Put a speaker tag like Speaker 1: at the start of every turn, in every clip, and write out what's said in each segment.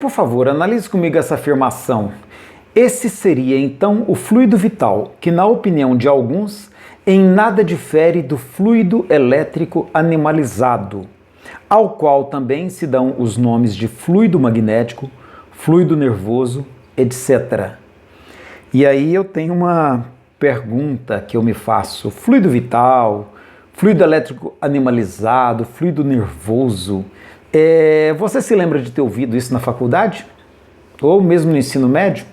Speaker 1: Por favor, analise comigo essa afirmação. Esse seria então o fluido vital, que na opinião de alguns, em nada difere do fluido elétrico animalizado, ao qual também se dão os nomes de fluido magnético, fluido nervoso, etc. E aí eu tenho uma pergunta que eu me faço: fluido vital, fluido elétrico animalizado, fluido nervoso, você se lembra de ter ouvido isso na faculdade? Ou mesmo no ensino médio?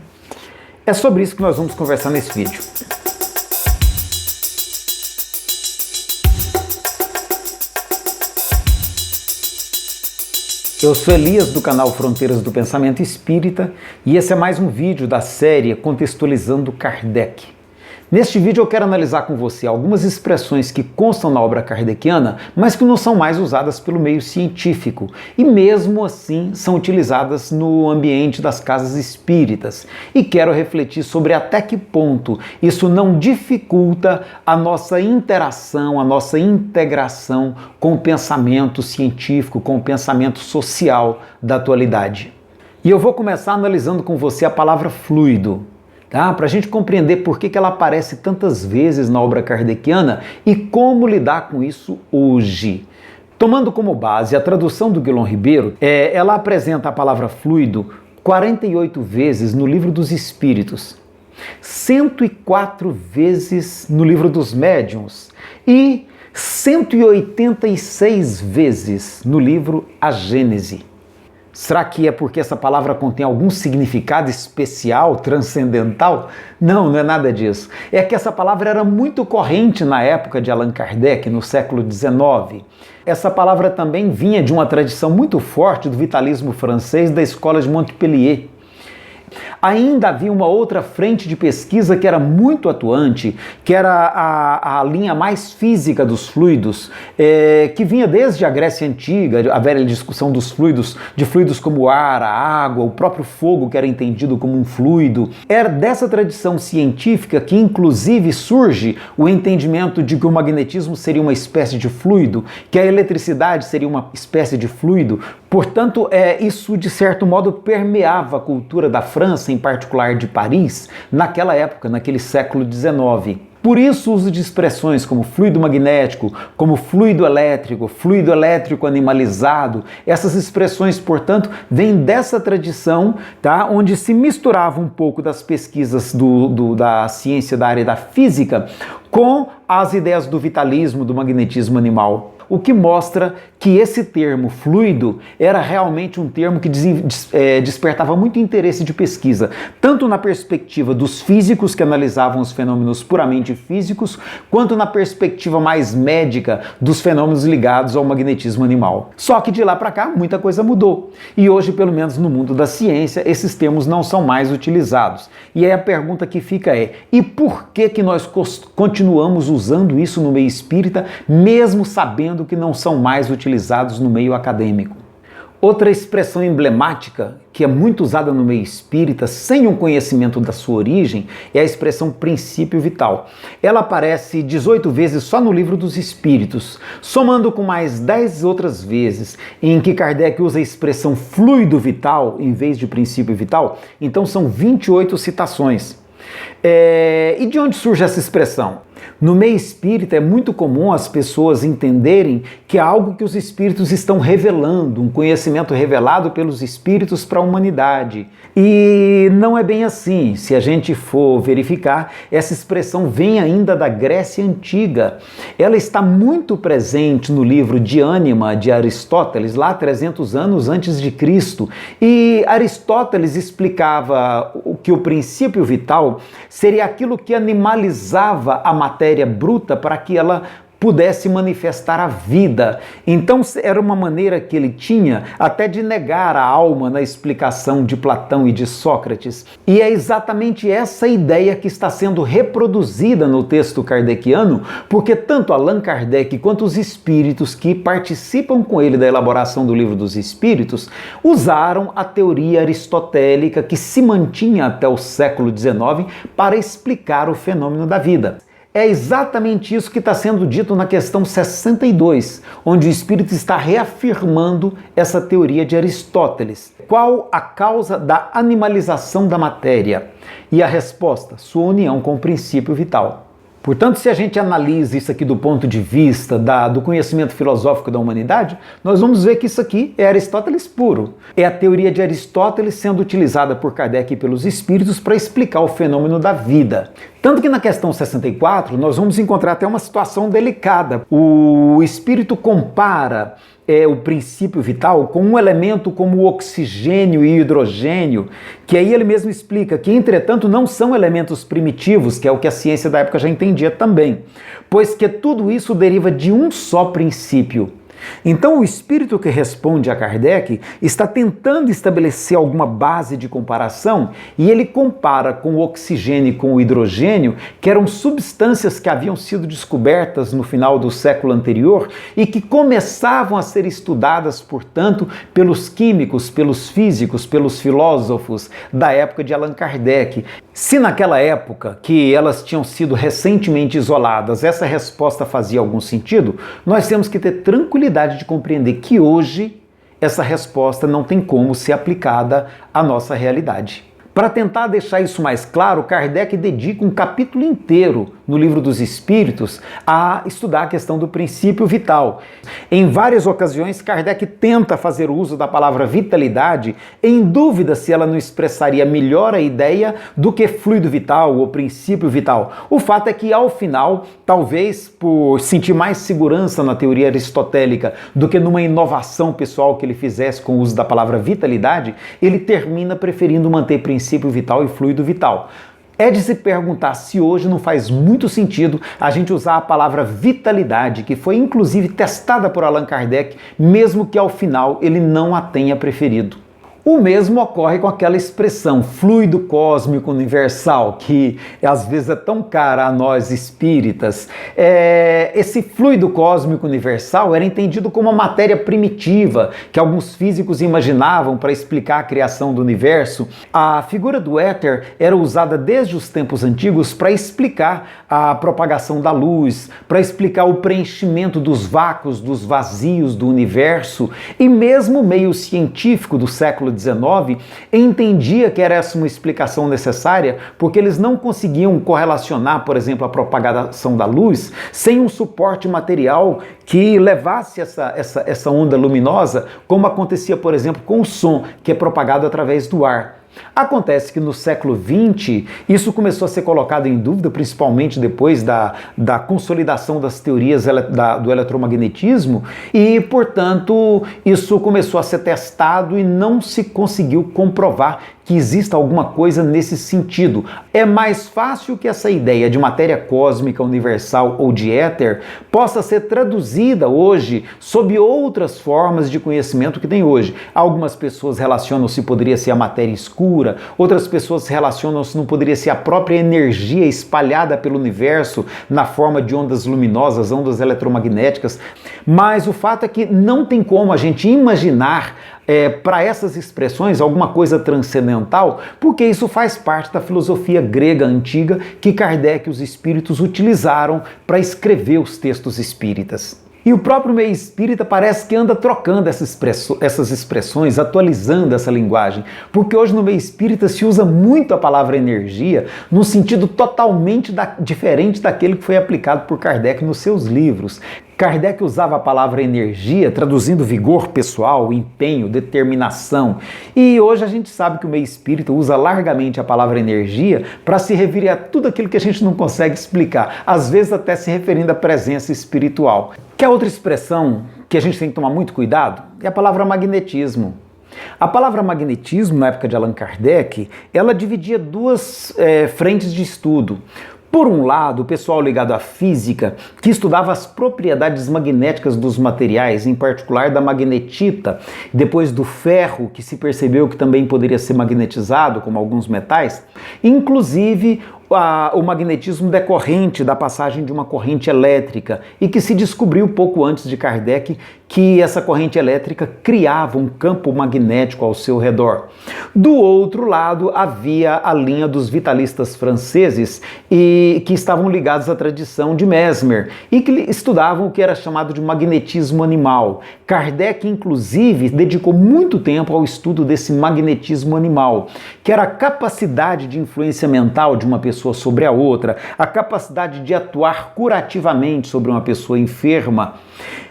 Speaker 1: É sobre isso que nós vamos conversar nesse vídeo. Eu sou Elias, do canal Fronteiras do Pensamento Espírita, e esse é mais um vídeo da série Contextualizando Kardec. Neste vídeo eu quero analisar com você algumas expressões que constam na obra kardeciana, mas que não são mais usadas pelo meio científico, e mesmo assim são utilizadas no ambiente das casas espíritas. E quero refletir sobre até que ponto isso não dificulta a nossa interação, a nossa integração com o pensamento científico, com o pensamento social da atualidade. E eu vou começar analisando com você a palavra fluido, para a gente compreender por que ela aparece tantas vezes na obra kardeciana e como lidar com isso hoje. Tomando como base a tradução do Guilom Ribeiro, ela apresenta a palavra fluido 48 vezes no Livro dos Espíritos, 104 vezes no Livro dos Médiuns e 186 vezes no livro A Gênese. Será que é porque essa palavra contém algum significado especial, transcendental? Não, não é nada disso. É que essa palavra era muito corrente na época de Allan Kardec, no século XIX. Essa palavra também vinha de uma tradição muito forte do vitalismo francês da escola de Montpellier. Ainda havia uma outra frente de pesquisa que era muito atuante, que era a linha mais física dos fluidos, que vinha desde a Grécia Antiga, a velha discussão dos fluidos, de fluidos como o ar, a água, o próprio fogo, que era entendido como um fluido. Era dessa tradição científica que inclusive surge o entendimento de que o magnetismo seria uma espécie de fluido, que a eletricidade seria uma espécie de fluido. Portanto, isso de certo modo permeava a cultura da França, em particular de Paris, naquela época, naquele século XIX. Por isso, o uso de expressões como fluido magnético, como fluido elétrico animalizado, essas expressões, portanto, vêm dessa tradição, onde se misturava um pouco das pesquisas da ciência da área da física com as ideias do vitalismo, do magnetismo animal. O que mostra que esse termo fluido era realmente um termo que despertava muito interesse de pesquisa, tanto na perspectiva dos físicos que analisavam os fenômenos puramente físicos, quanto na perspectiva mais médica dos fenômenos ligados ao magnetismo animal. Só que de lá para cá muita coisa mudou, e hoje, pelo menos no mundo da ciência, esses termos não são mais utilizados. E aí a pergunta que fica e por que nós continuamos usando isso no meio espírita, mesmo sabendo que não são mais utilizados no meio acadêmico? Outra expressão emblemática, que é muito usada no meio espírita, sem um conhecimento da sua origem, é a expressão princípio vital. Ela aparece 18 vezes só no Livro dos Espíritos, somando com mais 10 outras vezes em que Kardec usa a expressão fluido vital em vez de princípio vital. Então são 28 citações. E de onde surge essa expressão? No meio espírita é muito comum as pessoas entenderem que é algo que os espíritos estão revelando, um conhecimento revelado pelos espíritos para a humanidade. E não é bem assim. Se a gente for verificar, essa expressão vem ainda da Grécia Antiga. Ela está muito presente no livro De Ânima, de Aristóteles, lá 300 anos antes de Cristo. E Aristóteles explicava que o princípio vital seria aquilo que animalizava a matéria bruta para que ela pudesse manifestar a vida. Então era uma maneira que ele tinha até de negar a alma na explicação de Platão e de Sócrates. E é exatamente essa ideia que está sendo reproduzida no texto kardeciano, porque tanto Allan Kardec quanto os espíritos que participam com ele da elaboração do Livro dos Espíritos usaram a teoria aristotélica que se mantinha até o século XIX para explicar o fenômeno da vida. É exatamente isso que está sendo dito na questão 62, onde o Espírito está reafirmando essa teoria de Aristóteles. Qual a causa da animalização da matéria? E a resposta, sua união com o princípio vital. Portanto, se a gente analisa isso aqui do ponto de vista do conhecimento filosófico da humanidade, nós vamos ver que isso aqui é Aristóteles puro. É a teoria de Aristóteles sendo utilizada por Kardec e pelos espíritos para explicar o fenômeno da vida. Tanto que na questão 64 nós vamos encontrar até uma situação delicada. O espírito compara o princípio vital com um elemento como o oxigênio e o hidrogênio, que aí ele mesmo explica que, entretanto, não são elementos primitivos, que é o que a ciência da época já entendia também, pois que tudo isso deriva de um só princípio. Então o espírito que responde a Kardec está tentando estabelecer alguma base de comparação e ele compara com o oxigênio e com o hidrogênio, que eram substâncias que haviam sido descobertas no final do século anterior e que começavam a ser estudadas, portanto, pelos químicos, pelos físicos, pelos filósofos da época de Allan Kardec. Se naquela época que elas tinham sido recentemente isoladas, essa resposta fazia algum sentido, nós temos que ter tranquilidade de compreender que hoje essa resposta não tem como ser aplicada à nossa realidade. Para tentar deixar isso mais claro, Kardec dedica um capítulo inteiro no Livro dos Espíritos a estudar a questão do princípio vital. Em várias ocasiões, Kardec tenta fazer uso da palavra vitalidade, em dúvida se ela não expressaria melhor a ideia do que fluido vital ou princípio vital. O fato é que, ao final, talvez por sentir mais segurança na teoria aristotélica do que numa inovação pessoal que ele fizesse com o uso da palavra vitalidade, ele termina preferindo manter princípio vital e fluido vital. É de se perguntar se hoje não faz muito sentido a gente usar a palavra vitalidade, que foi inclusive testada por Allan Kardec, mesmo que ao final ele não a tenha preferido. O mesmo ocorre com aquela expressão fluido cósmico universal, que às vezes é tão cara a nós espíritas. Esse fluido cósmico universal era entendido como uma matéria primitiva, que alguns físicos imaginavam para explicar a criação do universo. A figura do éter era usada desde os tempos antigos para explicar a propagação da luz, para explicar o preenchimento dos vácuos, dos vazios do universo, e mesmo o meio científico do século XIX entendia que era essa uma explicação necessária, porque eles não conseguiam correlacionar, por exemplo, a propagação da luz sem um suporte material que levasse essa onda luminosa, como acontecia, por exemplo, com o som, que é propagado através do ar. Acontece que no século XX isso começou a ser colocado em dúvida, principalmente depois da consolidação das teorias do eletromagnetismo e, portanto, isso começou a ser testado e não se conseguiu comprovar que exista alguma coisa nesse sentido. É mais fácil que essa ideia de matéria cósmica universal ou de éter possa ser traduzida hoje sob outras formas de conhecimento que tem hoje. Algumas pessoas relacionam se poderia ser a matéria escura, outras pessoas relacionam se não poderia ser a própria energia espalhada pelo universo na forma de ondas luminosas, ondas eletromagnéticas, mas o fato é que não tem como a gente imaginar para essas expressões alguma coisa transcendental, porque isso faz parte da filosofia grega antiga que Kardec e os espíritos utilizaram para escrever os textos espíritas. E o próprio meio espírita parece que anda trocando essas expressões, atualizando essa linguagem, porque hoje no meio espírita se usa muito a palavra energia num sentido totalmente diferente daquele que foi aplicado por Kardec nos seus livros. Kardec usava a palavra energia, traduzindo vigor pessoal, empenho, determinação. E hoje a gente sabe que o meio espírita usa largamente a palavra energia para se referir a tudo aquilo que a gente não consegue explicar, às vezes até se referindo à presença espiritual. Que a outra expressão que a gente tem que tomar muito cuidado é a palavra magnetismo. A palavra magnetismo, na época de Allan Kardec, ela dividia duas frentes de estudo. Por um lado, o pessoal ligado à física, que estudava as propriedades magnéticas dos materiais, em particular da magnetita, depois do ferro, que se percebeu que também poderia ser magnetizado, como alguns metais. Inclusive, o magnetismo decorrente da passagem de uma corrente elétrica e que se descobriu pouco antes de Kardec que essa corrente elétrica criava um campo magnético ao seu redor. Do outro lado, havia a linha dos vitalistas franceses e que estavam ligados à tradição de Mesmer e que estudavam o que era chamado de magnetismo animal. Kardec, inclusive, dedicou muito tempo ao estudo desse magnetismo animal, que era a capacidade de influência mental de uma pessoa sobre a outra, a capacidade de atuar curativamente sobre uma pessoa enferma.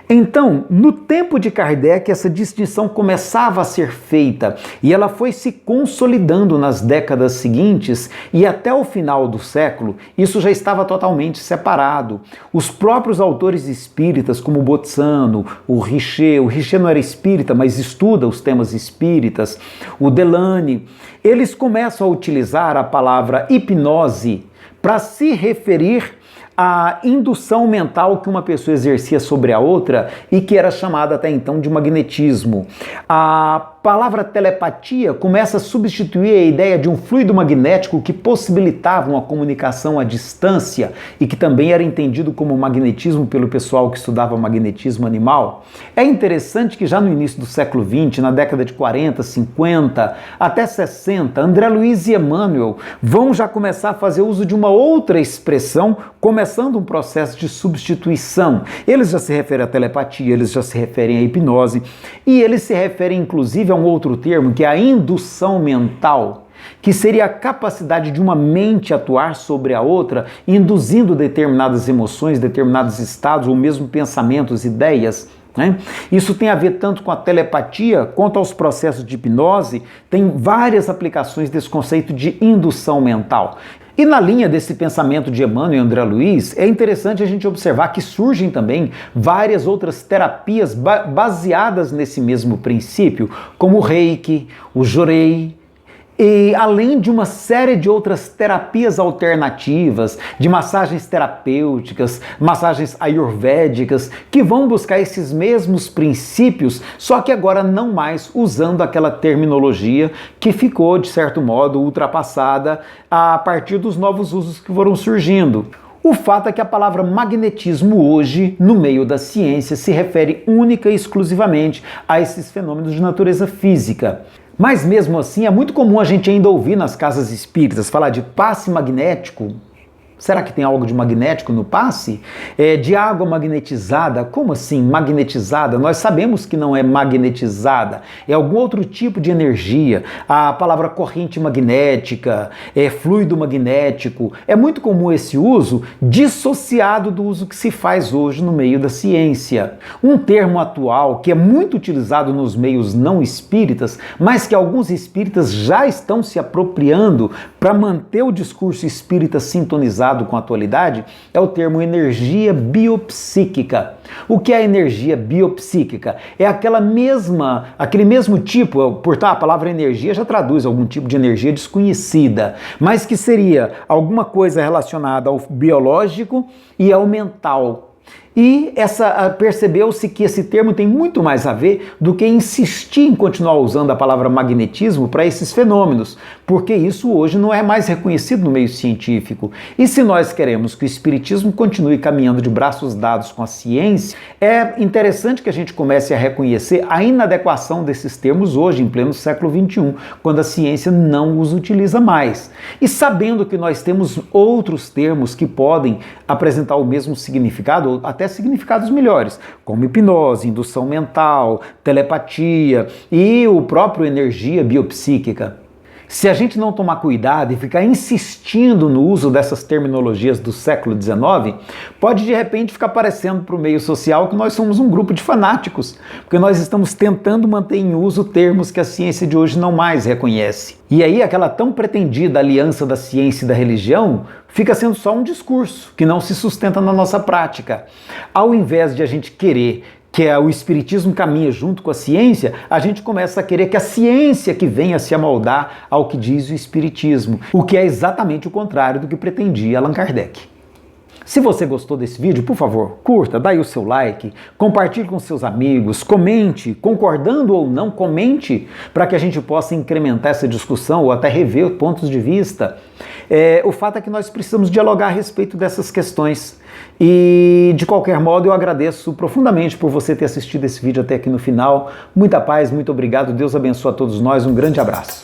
Speaker 1: Então, no tempo de Kardec, essa distinção começava a ser feita e ela foi se consolidando nas décadas seguintes e até o final do século, isso já estava totalmente separado. Os próprios autores espíritas, como Botsano, o Richer não era espírita, mas estuda os temas espíritas, o Delany, eles começam a utilizar a palavra hipnose para se referir a indução mental que uma pessoa exercia sobre a outra e que era chamada até então de magnetismo. A palavra telepatia começa a substituir a ideia de um fluido magnético que possibilitava uma comunicação à distância e que também era entendido como magnetismo pelo pessoal que estudava magnetismo animal. É interessante que já no início do século XX, na década de 40, 50, até 60, André Luiz e Emmanuel vão já começar a fazer uso de uma outra expressão, começando um processo de substituição. Eles já se referem à telepatia, eles já se referem à hipnose e eles se referem inclusive a um outro termo, que é a indução mental, que seria a capacidade de uma mente atuar sobre a outra, induzindo determinadas emoções, determinados estados ou mesmo pensamentos, ideias. Isso tem a ver tanto com a telepatia quanto aos processos de hipnose, tem várias aplicações desse conceito de indução mental. E na linha desse pensamento de Emmanuel e André Luiz, é interessante a gente observar que surgem também várias outras terapias baseadas nesse mesmo princípio, como o Reiki, o Jorei, e além de uma série de outras terapias alternativas, de massagens terapêuticas, massagens ayurvédicas, que vão buscar esses mesmos princípios, só que agora não mais usando aquela terminologia que ficou, de certo modo, ultrapassada a partir dos novos usos que foram surgindo. O fato é que a palavra magnetismo hoje, no meio da ciência, se refere única e exclusivamente a esses fenômenos de natureza física. Mas mesmo assim, é muito comum a gente ainda ouvir nas casas espíritas falar de passe magnético. Será que tem algo de magnético no passe? De água magnetizada? Como assim magnetizada? Nós sabemos que não é magnetizada, é algum outro tipo de energia. A palavra corrente magnética, fluido magnético. É muito comum esse uso dissociado do uso que se faz hoje no meio da ciência. Um termo atual que é muito utilizado nos meios não espíritas, mas que alguns espíritas já estão se apropriando para manter o discurso espírita sintonizado com a atualidade, é o termo energia biopsíquica. O que é a energia biopsíquica? É aquele mesmo tipo, portanto a palavra energia já traduz algum tipo de energia desconhecida, mas que seria alguma coisa relacionada ao biológico e ao mental. E percebeu-se que esse termo tem muito mais a ver do que insistir em continuar usando a palavra magnetismo para esses fenômenos, porque isso hoje não é mais reconhecido no meio científico. E se nós queremos que o espiritismo continue caminhando de braços dados com a ciência, é interessante que a gente comece a reconhecer a inadequação desses termos hoje, em pleno século XXI, quando a ciência não os utiliza mais. E sabendo que nós temos outros termos que podem apresentar o mesmo significado, ou até significados melhores, como hipnose, indução mental, telepatia e o próprio energia biopsíquica. Se a gente não tomar cuidado e ficar insistindo no uso dessas terminologias do século XIX, pode de repente ficar parecendo para o meio social que nós somos um grupo de fanáticos, porque nós estamos tentando manter em uso termos que a ciência de hoje não mais reconhece. E aí aquela tão pretendida aliança da ciência e da religião fica sendo só um discurso que não se sustenta na nossa prática. Ao invés de a gente querer que o espiritismo caminha junto com a ciência, a gente começa a querer que a ciência que venha se amoldar ao que diz o espiritismo, o que é exatamente o contrário do que pretendia Allan Kardec. Se você gostou desse vídeo, por favor, curta, dá aí o seu like, compartilhe com seus amigos, comente, concordando ou não, comente, para que a gente possa incrementar essa discussão ou até rever pontos de vista. O fato é que nós precisamos dialogar a respeito dessas questões. E, de qualquer modo, eu agradeço profundamente por você ter assistido esse vídeo até aqui no final. Muita paz, muito obrigado, Deus abençoe a todos nós, um grande abraço.